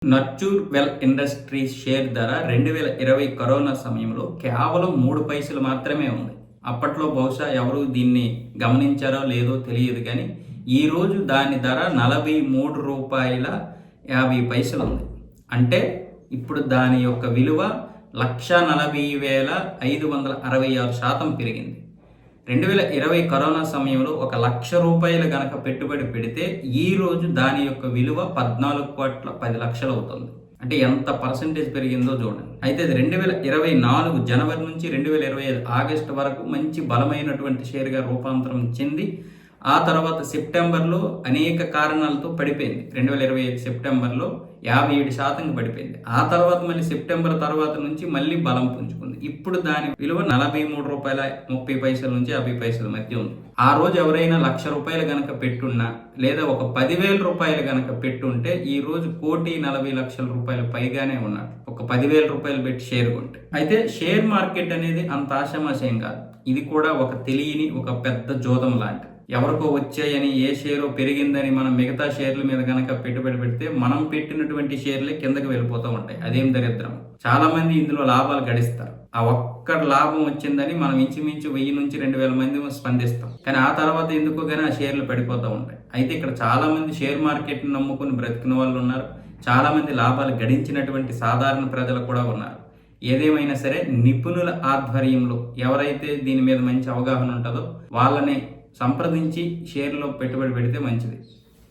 నర్చూర్ well industries share ధర 2020 corona సమయంలో కేవలం 3 పైసలు మాత్రమే ఉంది. అప్పట్లో బహుశా ఎవరు దీన్ని గమనించారో లేదో తెలియదు కానీ ఈరోజు దాని ధర రూ. 43.50 ఉంది. అంటే ఇప్పుడు దాని యొక్క విలువ 1,40,566% పెరిగింది. 2020 కరోనా సమయంలో ₹1,00,000 గనక పెట్టుబడి పెడితే ఈ రోజు దాని యొక్క విలువ 14,10,00,000 అవుతుంది. అంటే ఎంత పర్సెంటేజ్ పెరిగిందో చూడండి. అయితే అది 2024 జనవరి నుంచి 2025 ఆగస్టు వరకు మంచి బలమైనటువంటి షేర్గా రూపాంతరం చెంది ఆ తర్వాత సెప్టెంబర్లో అనేక కారణాలతో పడిపోయింది. 2025 సెప్టెంబర్లో 57% పడిపోయింది. ఆ తర్వాత మళ్ళీ సెప్టెంబర్ తర్వాత నుంచి మళ్ళీ బలం పుంజుకుంది. ఇప్పుడు దాని విలువ ₹43.30 నుంచి 50 మధ్య ఉంది. ఆ రోజు ఎవరైనా ₹1,00,000 గనక పెట్టున్నా లేదా ఒక ₹10,000 గనక పెట్టుంటే ఈ రోజు ₹1,40,00,000 పైగానే ఉన్నాడు. ఒక ₹10,000 పెట్టి షేర్ కొంటే. అయితే షేర్ మార్కెట్ అనేది అంత ఆషామాషేం కాదు. ఇది కూడా ఒక తెలియని ఒక పెద్ద జోదం లాంటి. ఎవరికో వచ్చాయని ఏ షేరు పెరిగిందని మనం మిగతా షేర్ల మీద గనక పెట్టుబడి పెడితే మనం పెట్టినటువంటి షేర్లే కిందకి వెళ్ళిపోతూ ఉంటాయి. అదేం దరిద్రం. చాలా మంది ఇందులో లాభాలు గడిస్తారు. ఆ ఒక్క లాభం వచ్చిందని మనం ఇంచుమించు 1000 నుంచి 2000 మంది స్పందిస్తాం. కానీ ఆ తర్వాత ఎందుకో కానీ ఆ షేర్లు పడిపోతూ ఉంటాయి. అయితే ఇక్కడ చాలా మంది షేర్ మార్కెట్ని నమ్ముకుని బ్రతికిన వాళ్ళు ఉన్నారు. చాలా మంది లాభాలు గడించినటువంటి సాధారణ ప్రజలు కూడా ఉన్నారు. ఏదేమైనా సరే నిపుణుల ఆధ్వర్యంలో ఎవరైతే దీని మీద మంచి అవగాహన ఉంటుందో వాళ్ళని సంప్రదించి షేర్లో పెట్టుబడి పెడితే మంచిది.